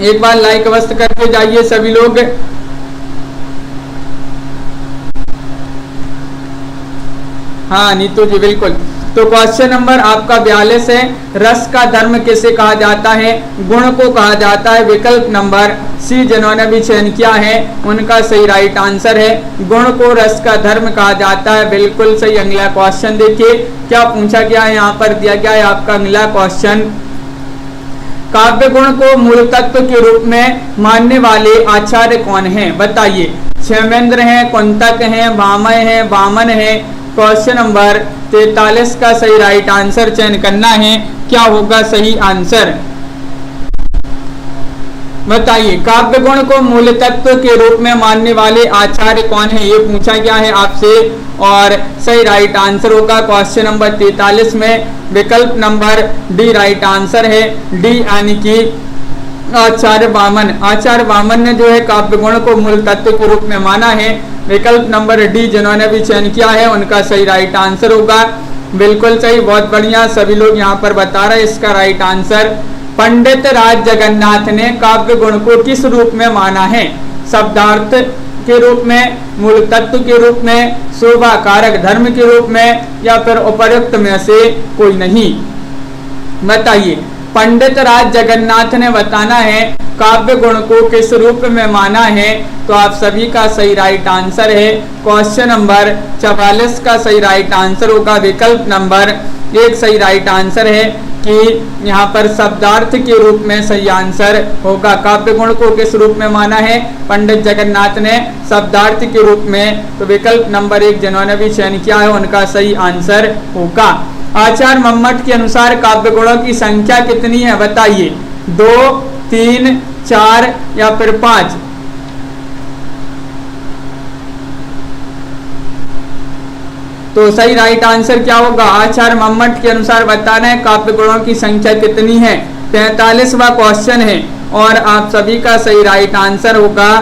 एक बार लाइक अवश्य करके जाइए सभी लोग। हाँ नीतू जी बिल्कुल। तो क्वेश्चन नंबर आपका 42 है रस का धर्म किसे कहा जाता है? गुण को कहा जाता है। विकल्प नंबर सी जिन्होंने भी चयन किया है उनका सही राइट आंसर है। गुण को रस का धर्म कहा जाता है, बिल्कुल सही। अगला क्वेश्चन देखिए क्या पूछा गया है, यहाँ पर दिया गया है आपका अगला क्वेश्चन। काव्य गुण को मूल तत्व के रूप में मानने वाले आचार्य कौन हैं? बताइए। क्षेमेंद्र हैं, कुंतक हैं, भामह हैं, वामन है? क्वेश्चन नंबर 43 का सही राइट आंसर चयन करना है। क्या होगा सही आंसर? बताइए। काव्य गुण को मूल तत्व के रूप में मानने वाले आचार्य कौन है, ये पूछा गया है आपसे और सही राइट आंसर होगा क्वेश्चन नंबर 43 में विकल्प नंबर डी राइट आंसर है। डी यानी कि आचार्य वामन। आचार्य वामन ने जो है काव्य गुण को मूल तत्व के रूप में माना है। विकल्प नंबर डी जिन्होंने भी चयन किया है उनका सही राइट आंसर होगा। बिल्कुल सही, बहुत बढ़िया, सभी लोग यहाँ पर बता रहे हैं इसका राइट आंसर। पंडित राज जगन्नाथ ने काव्य गुण को किस रूप में माना है? शब्दार्थ के रूप में, मूल तत्व के रूप में, शोभा कारक धर्म के रूप में या फिर उपर्युक्त में से कोई नहीं? बताइए। पंडित राज जगन्नाथ ने बताना है काव्य गुण को किस रूप में माना है। तो आप सभी का सही राइट आंसर है क्वेश्चन नंबर 44 का सही राइट आंसर होगा। विकल्प नंबर 1 सही राइट आंसर है कि यहाँ पर शब्दार्थ के रूप में सही आंसर होगा। काव्य गुण को किस रूप में माना है? पंडित जगन्नाथ ने शब्दार्थ के रूप में। तो विकल्प नंबर 1 जिन्होंने भी चयन किया है उनका सही आंसर होगा। आचार्य मम्मट के अनुसार काव्य गुणों की संख्या कितनी है? बताइए। 2, 3, 4 या फिर 5? तो सही राइट आंसर क्या होगा? आचार्य मम्मट के अनुसार बताना है काव्य गुणों की संख्या कितनी है। 45वां क्वेश्चन है और आप सभी का सही राइट आंसर होगा।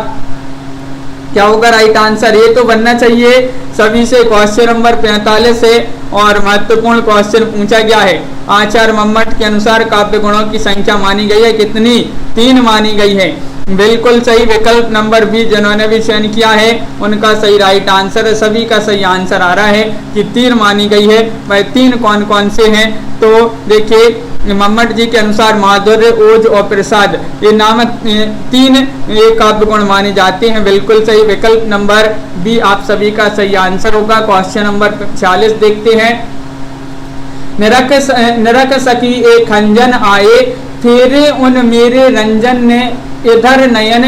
क्या होगा राइट आंसर? ये तो बनना चाहिए सभी से। क्वेश्चन नंबर 45 है और महत्वपूर्ण क्वेश्चन पूछा गया है। आचार्य मम्मट के अनुसार काव्य गुणों की संख्या मानी गई है कितनी? 3 मानी गई है। बिल्कुल सही। विकल्प नंबर बी जिन्होंने भी चयन किया है उनका सही राइट आंसर है। सभी का सही आंसर आ रहा है कि 3 मानी गई है। वह 3 कौन कौन से हैं? तो देखिए मम्मट जी के अनुसार माधुर्य, ओज और प्रसाद, ये नामक 3 ये काव्य गुण माने जाते हैं। बिल्कुल सही। विकल्प नंबर बी आप सभी का सही आंसर होगा। क्वेश्चन नंबर 46 देखते हैं। निरख सखी एक खंजन आए, फेरे उन मेरे रंजन ने इधर नयन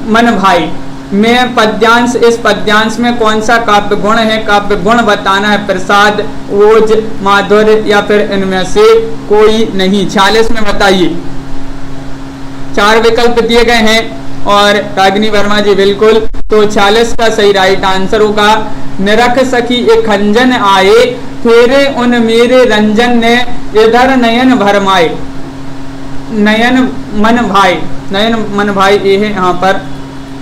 मन भाई। में पद्यांश, इस पद्यांश में कौन सा काव्य गुण है? काव्य गुण बताना है। प्रसाद, ओज, माधुर्य या फिर इनमें से कोई नहीं। 46 में बताइए। 4 विकल्प दिए गए हैं और रागिनी वर्मा जी बिल्कुल। तो 46 का सही राइट आंसर होगा निरख सखी एक खंजन आए, फेरे उन मेरे रंजन ने, इधर नयन भरमाए। नयन मन भाई, नयन मन भाई ये है यहाँ पर।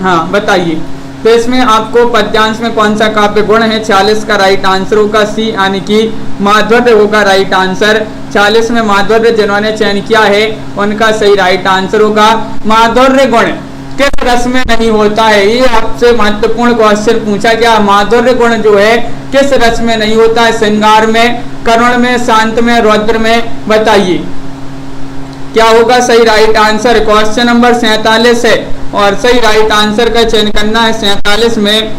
हाँ बताइए। तो इसमें आपको पद्यांश में कौन सा काव्य गुण है? 46 का राइट आंसर होगा सी, यानी कि माधुर्य होगा राइट आंसर। 46 में माधुर्य जिन्होंने चयन किया है उनका सही राइट आंसर होगा माधुर्य गुण किस रस में नहीं होता है। ये आपसे महत्वपूर्ण क्वेश्चन पूछा गया। माधुर्य गुण जो है किस रस में नहीं होता है? श्रृंगार में, करुण में, शांत में, रौद्र में। बताइए क्या होगा सही राइट आंसर। क्वेश्चन नंबर 47 है और सही राइट आंसर का चयन करना है 47 में।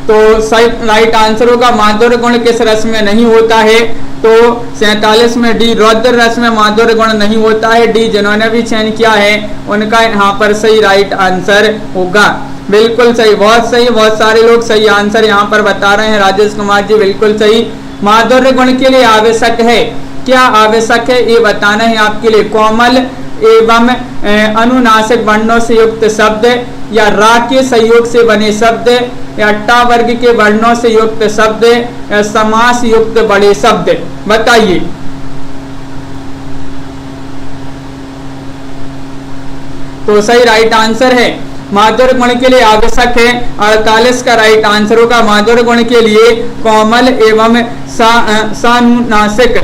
तो सही राइट आंसर होगा माधुर्य गुण किस रस में नहीं होता है। तो 47 में डी, रौद्र रस में माधुर्य गुण नहीं होता है। डी जिन्होंने भी चयन किया है उनका यहाँ पर सही राइट आंसर होगा। बिल्कुल सही, बहुत सही। बहुत सारे लोग सही आंसर यहाँ पर बता रहे हैं। राजेश कुमार जी बिल्कुल सही। माधुर्य गुण के लिए आवश्यक है, क्या आवश्यक है ये बताना है आपके लिए। कोमल एवं अनुनासिक वर्णों से युक्त शब्द, या रा के संयोग से बने शब्द, या टा वर्ग के वर्णों से युक्त शब्द, या समास युक्त बड़े शब्द। बताइए। तो सही राइट आंसर है माधुर्य गुण के लिए आवश्यक है 48 का राइट आंसर होगा। माधुर्य गुण के लिए कोमल एवं सानुनासिक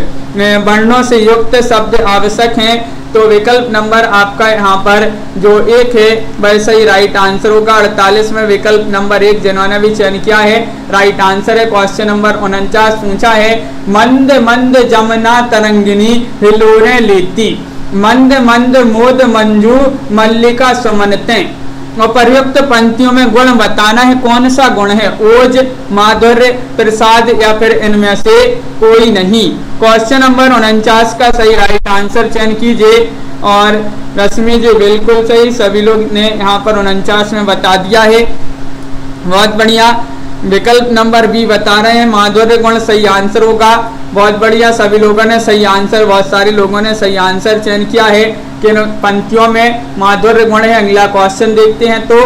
वर्णों से युक्त शब्द आवश्यक हैं। तो विकल्प नंबर आपका यहाँ पर जो 1 है वह सही राइट आंसर होगा। 48 में विकल्प नंबर 1 जिन्होंने भी चयन किया है राइट आंसर है। क्वेश्चन नंबर 49 पूछा है मंद मंद जमुना तरंगिनी हिलोरें लेती, मंद मंद मोद मंजू मल्लिका सुमनते। उपर्युक्त पंक्तियों में गुण बताना है, कौन सा गुण है? ओज, माधुर्य, प्रसाद या फिर इनमें से कोई नहीं। क्वेश्चन नंबर 49 का सही राइट आंसर चयन कीजिए। और रश्मि जी बिल्कुल सही, सभी लोग ने यहाँ पर 49 में बता दिया है। बहुत बढ़िया। विकल्प नंबर बी बता रहे हैं माधुर्य गुण सही आंसर होगा। बहुत बढ़िया, सभी लोगों ने सही आंसर, बहुत सारे लोगों ने सही आंसर चयन किया है कि पंक्तियों में माधुर्य गुण है। अगला क्वेश्चन देखते हैं। तो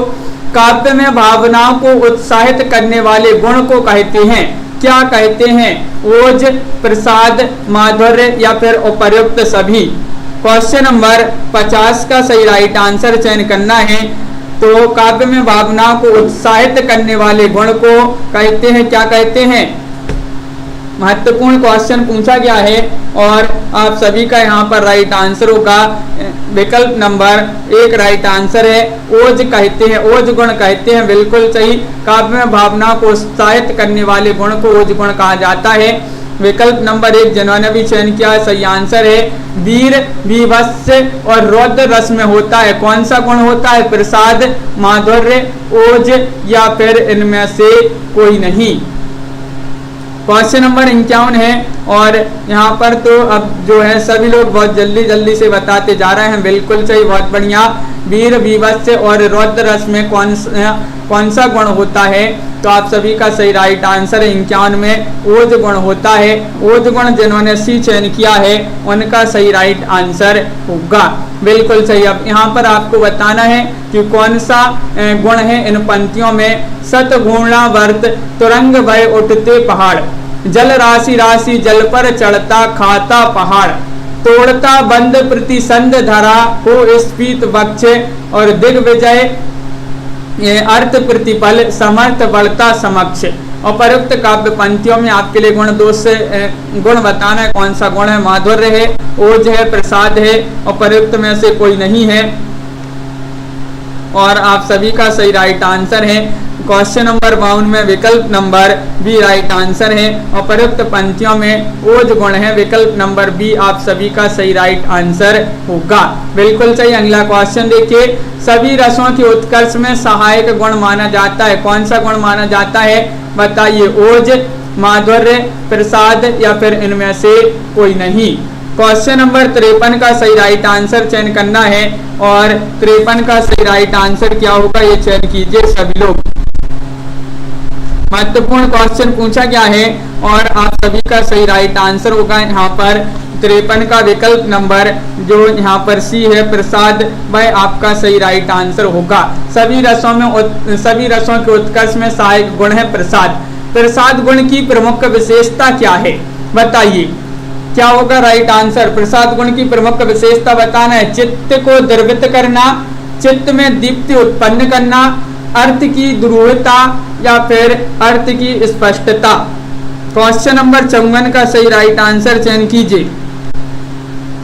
काव्य में भावनाओं को उत्साहित करने वाले गुण को कहते हैं, क्या कहते हैं? ओज, प्रसाद, माधुर्य या फिर उपर्युक्त सभी। क्वेश्चन नंबर 50 का सही राइट आंसर चयन करना है। तो काव्य में भावनाओं को उत्साहित करने वाले गुण को कहते हैं, क्या कहते हैं? महत्वपूर्ण क्वेश्चन पूछा गया है और आप सभी का यहाँ पर राइट आंसर होगा विकल्प नंबर 1 राइट आंसर है। ओज कहते हैं, ओज गुण कहते हैं। बिल्कुल सही। काव्य में भावना को उत्साहित करने वाले गुण को ओज गुण कहा जाता है। विकल्प नंबर 1 जिन्होंने भी चयन किया सही आंसर है। वीर, विभत्स और रौद्र रस में होता है, कौन सा गुण होता है? प्रसाद, माधुर्य, ओज या फिर इनमें से कोई नहीं। क्वेश्चन नंबर 51 है और यहाँ पर तो अब जो है सभी लोग बहुत जल्दी जल्दी से बताते जा रहे हैं। बिल्कुल सही, बहुत बढ़िया। वीर, विभत्स और रौद्र रस में कौन सा गुण होता है? तो आप सभी का सही राइट आंसर 51 में ओज गुण होता है। ओज गुण जिन्होंने सी चयन किया है उनका सही राइट आंसर होगा। बिल्कुल सही। अब यहाँ पर आपको बताना है कि कौन सा गुण है इन पंक्तियों में। सत गुणावर्त तुरंग भय उठते पहाड़, जल राशि राशि जल पर चढ़ता खाता पहाड़, तोड़ता बंद प्रतिसंध धरा हो स्फीत वक्ष, और दिग्विजय अर्थ प्रतिपल समर्थ बढ़ता समक्ष। उपरोक्त काव्य पंक्तियों में आपके लिए गुण 2 से गुण बताना है, कौन सा गुण है? माधुर्य है, ओज है, प्रसाद है। उपरोक्त में से कोई नहीं है और आप सभी का सही राइट आंसर है। क्वेश्चन नंबर 52 में विकल्प नंबर बी राइट आंसर है। उपरोक्त पंक्तियों में ओज गुण है। विकल्प नंबर बी आप सभी का सही राइट आंसर होगा। बिल्कुल सही। अगला क्वेश्चन देखिए। सभी रसों के उत्कर्ष में सहायक गुण माना जाता है, कौन सा गुण माना जाता है? बताइए। ओज, माधुर्य, प्रसाद या फिर इनमें से कोई नहीं। क्वेश्चन नंबर 53 का सही राइट आंसर चयन करना है और 53 का सही राइट आंसर क्या होगा ये चयन कीजिए सभी लोग। महत्वपूर्ण क्वेश्चन पूछा गया है और आप सभी का सही राइट आंसर होगा यहाँ पर 53 का विकल्प नंबर जो यहाँ पर सी है प्रसाद, वह आपका सही राइट आंसर होगा। सभी रसों के उत्कर्ष में सहायक गुण है प्रसाद। प्रसाद गुण की प्रमुख विशेषता क्या है बताइए, क्या होगा राइट आंसर। प्रसाद गुण की प्रमुख विशेषता बताना है चित्त को द्रवित करना, चित्त में दीप्ति उत्पन्न करना, अर्थ की दृढ़ता या फिर अर्थ की स्पष्टता। क्वेश्चन नंबर 54 का सही राइट आंसर चयन कीजिए,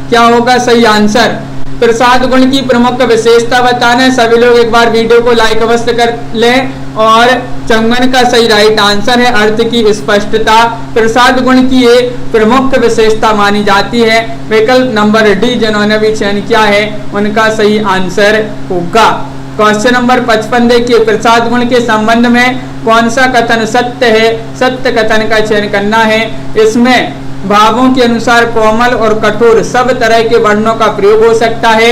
क्या होगा सही आंसर। प्रसाद गुण की प्रमुख विशेषता बताना है सभी लोग एक बार वीडियो को लाइक अवश्य कर लें। और 54 का सही राइट आंसर है अर्थ की स्पष्टता। प्रसाद गुण की ये प्रमुख विशेषता मानी जाती है। विकल्प नंबर डी जिन्होंने भी चयन किया है उनका सही आंसर होगा। क्वेश्चन नंबर 55 देखिए, प्रसाद गुण के संबंध में कौन सा कथन सत्य है। सत्य कथन का चयन करना है। इसमें भावों के अनुसार कोमल और कठोर सब तरह के वर्णों का प्रयोग हो सकता है।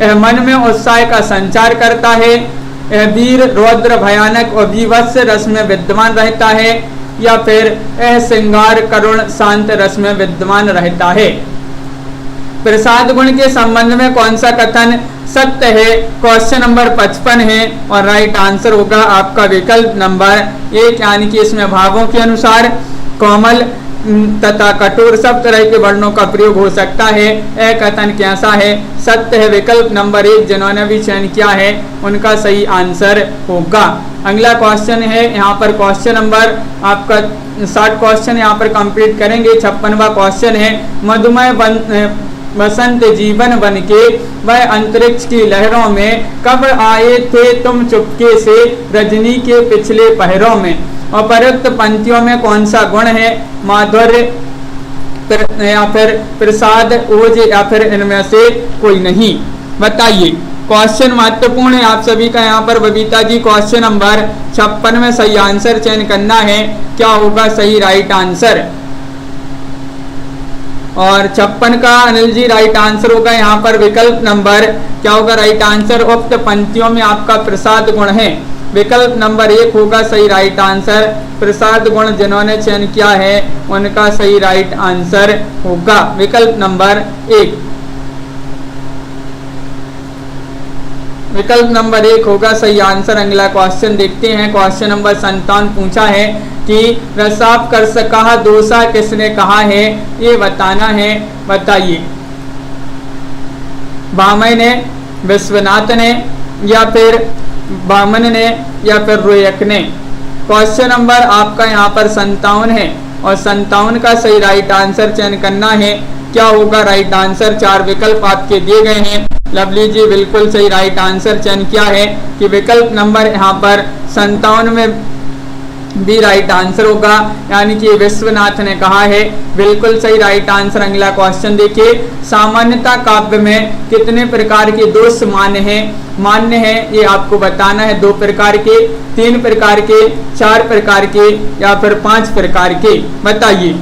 यह मन में उत्साह का संचार करता है। यह वीर रौद्र भयानक और विभत्स रस में विद्यमान रहता है या फिर यह श्रृंगार करुण शांत रस में विद्यमान रहता है। प्रसाद गुण के संबंध में कौन सा कथन सत्य है। क्वेश्चन नंबर 55 है और राइट आंसर होगा आपका विकल्प नंबर 1, यानी कि इसमें भावों के अनुसार कोमल तथा कठोर सब तरह के वर्णों का प्रयोग हो सकता है। यह कथन कैसा है, सत्य है। विकल्प नंबर 1 जिन्होंने भी चयन किया है उनका सही आंसर होगा। अगला क्वेश्चन है यहाँ पर क्वेश्चन नंबर आपका 60 क्वेश्चन यहाँ पर कंप्लीट करेंगे। 56वां क्वेश्चन है, मधुमय बसंत जीवन बन के वह अंतरिक्ष की लहरों में कब आए थे तुम चुपके से रजनी के पिछले पहरों में। उपरोक्त पंक्तियों में कौन सा गुण है, माधुर्य या फिर प्रसाद, ओज या फिर इनमें से कोई नहीं बताइए। क्वेश्चन महत्वपूर्ण है आप सभी का यहाँ पर बबीता जी। क्वेश्चन नंबर 56 में सही आंसर चयन करना है, क्या होगा सही राइट आंसर। और 56 का अनिल जी राइट आंसर होगा यहाँ पर विकल्प नंबर क्या होगा राइट आंसर। उक्त पंक्तियों में आपका प्रसाद गुण है। विकल्प नंबर 1 होगा सही राइट आंसर। प्रसाद गुण जिन्होंने चयन किया है उनका सही राइट आंसर होगा विकल्प नंबर 1। विकल्प नंबर 1 होगा सही आंसर। अगला क्वेश्चन देखते हैं। क्वेश्चन नंबर 57 पूछा है कि रसाप कर सका दोसा किसने कहा है, ये बताना है। बताइए, बामय ने, विश्वनाथ ने या फिर बामन ने या फिर रोयक ने। क्वेश्चन नंबर आपका यहाँ पर 57 है और 57 का सही राइट आंसर चयन करना है, क्या होगा राइट आंसर। 4 विकल्प आपके दिए गए हैं। लवली जी बिल्कुल सही राइट आंसर चयन किया है कि विकल्प नंबर यहाँ पर 57 में भी राइट आंसर होगा, यानी कि विश्वनाथ ने कहा है। बिल्कुल सही राइट आंसर। अगला क्वेश्चन देखिए, सामान्यता काव्य में कितने प्रकार के दोष मान्य है ये आपको बताना है। 2 प्रकार के, 3 प्रकार के, 4 प्रकार के या फिर 5 प्रकार के बताइए।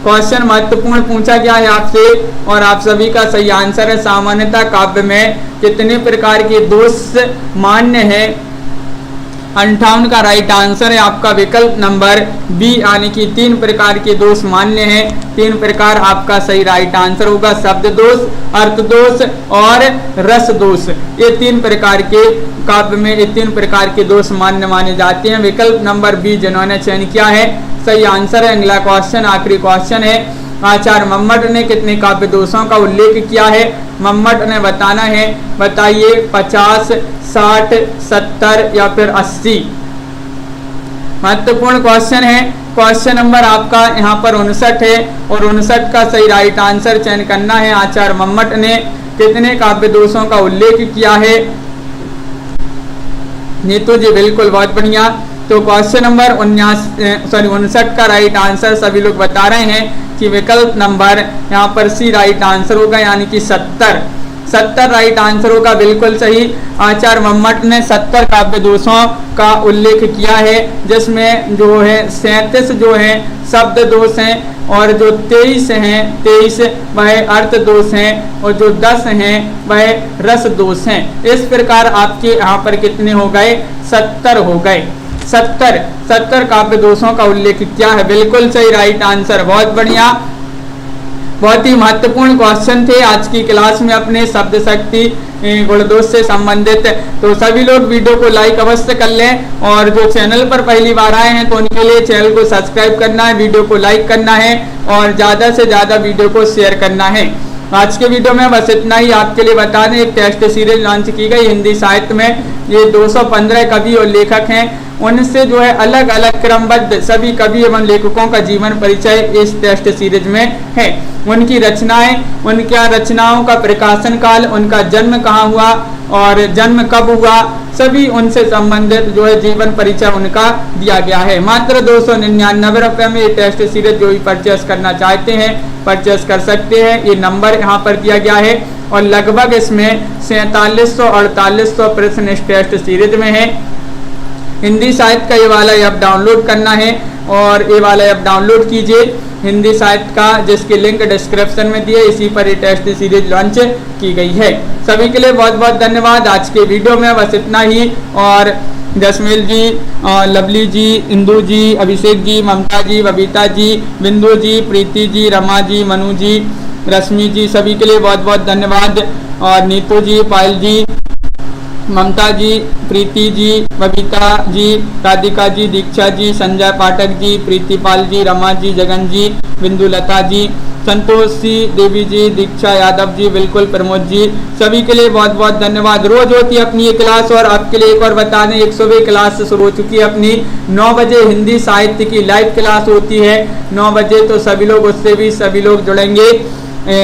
क्वेश्चन महत्वपूर्ण पूछा गया है आपसे और आप सभी का सही आंसर है सामान्यता काव्य में कितने प्रकार के दोष मान्य है। 58 का राइट आंसर है आपका विकल्प नंबर बी, यानी कि 3 प्रकार के दोष मान्य हैं। 3 प्रकार आपका सही राइट आंसर होगा। शब्द दोष, अर्थ दोष और रस दोष, ये 3 प्रकार के काव्य में ये 3 प्रकार के दोष मान्य माने जाते हैं। विकल्प नंबर बी जिन्होंने चयन किया है सही आंसर है। अगला क्वेश्चन आखिरी क्वेश्चन है, आचार्य मम्मट ने कितने काव्य दोषों का उल्लेख किया है। मम्मट ने बताना है, बताइए 50, 60, 70 या फिर 80। महत्वपूर्ण क्वेश्चन है। क्वेश्चन नंबर आपका यहाँ पर 59 है और 59 का सही राइट आंसर चयन करना है। आचार्य मम्मट ने कितने काव्य दोषों का उल्लेख किया है। नीतू जी बिल्कुल बहुत बढ़िया। तो क्वेश्चन नंबर 59 का राइट आंसर सभी लोग बता रहे हैं कि विकल्प नंबर यहाँ पर सी राइट आंसर होगा, यानी कि 70। 70 राइट आंसरों का बिल्कुल सही। आचार्य मम्मट ने 70 काव्य दोषों का उल्लेख किया है, जिसमें जो है 37 जो है शब्द दोष हैं, और जो 23 हैं 23 वह अर्थ दोष हैं, और जो 10 हैं वह रस दोष हैं। इस प्रकार आपके यहाँ पर कितने हो गए? 70 हो गए। 70 काव्य दोषों का उल्लेख किया है, बिल्कुल सही राइट आंसर। बहुत बढ़िया, बहुत ही महत्वपूर्ण क्वेश्चन थे आज की क्लास में अपने शब्द शक्ति गुणदोष से संबंधित। तो सभी लोग वीडियो को लाइक अवश्य कर लें, और जो चैनल पर पहली बार आए हैं तो उनके लिए चैनल को सब्सक्राइब करना है, वीडियो को लाइक करना है, और ज़्यादा से ज़्यादा वीडियो को शेयर करना है। आज के वीडियो में बस इतना ही। आपके लिए बता दें, एक टेस्ट सीरीज लॉन्च की गई हिंदी साहित्य में। ये 215 कवि और लेखक हैं, उनसे जो है अलग अलग क्रमबद्ध सभी कवि एवं लेखकों का जीवन परिचय इस टेस्ट सीरीज में है। उनकी रचनाएं, उनकी रचनाओं का प्रकाशन काल, उनका जन्म कहाँ हुआ और जन्म कब हुआ, सभी उनसे संबंधित जो है जीवन परिचय उनका दिया गया है। मात्र 299 रुपये में ये टेस्ट सीरीज जो भी परचेस करना चाहते हैं परचेस कर सकते हैं। ये नंबर यहाँ पर दिया गया है, और लगभग इसमें 4700-4800 प्रश्न इस टेस्ट सीरीज में है। हिंदी साहित्य का ये वाला ऐप डाउनलोड करना है, और ये वाला ऐप डाउनलोड कीजिए हिंदी साहित्य का, जिसकी लिंक डिस्क्रिप्शन में दिए। इसी पर ये टेस्ट सीरीज लॉन्च की गई है। सभी के लिए बहुत बहुत धन्यवाद। आज के वीडियो में बस इतना ही, और जसमील जी, लवली जी, इंदू जी, अभिषेक जी, ममता जी, बबीता जी, बिंदु जी, प्रीति जी, रमा जी, मनु जी, रश्मि जी, सभी के लिए बहुत बहुत धन्यवाद। और नीतू जी, पायल जी, ममता जी, प्रीति जी, बबीता जी, राधिका जी, दीक्षा जी, संजय पाठक जी, प्रीतिपाल जी, रमा जी, जगन जी, बिंदु लता जी, संतोषी देवी जी, दीक्षा यादव जी, बिल्कुल प्रमोद जी, सभी के लिए बहुत बहुत धन्यवाद। रोज होती है अपनी ये क्लास, और आपके लिए एक और बता दें, 100वीं क्लास शुरू हो चुकी है अपनी। 9 बजे हिंदी साहित्य की लाइव क्लास होती है 9 बजे, तो सभी लोग उससे भी सभी लोग जुड़ेंगे।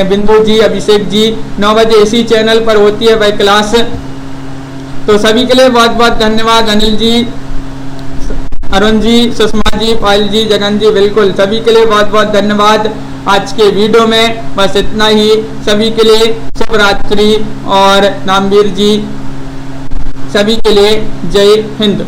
बिंदु जी, अभिषेक जी, 9 बजे इसी चैनल पर होती है वह क्लास। तो सभी के लिए बहुत बहुत धन्यवाद। अनिल जी, अरुण जी, सुषमा जी, पायल जी, जगन जी, बिल्कुल सभी के लिए बहुत बहुत धन्यवाद। आज के वीडियो में बस इतना ही। सभी के लिए शुभ रात्रि, और नामवीर जी, सभी के लिए जय हिंद।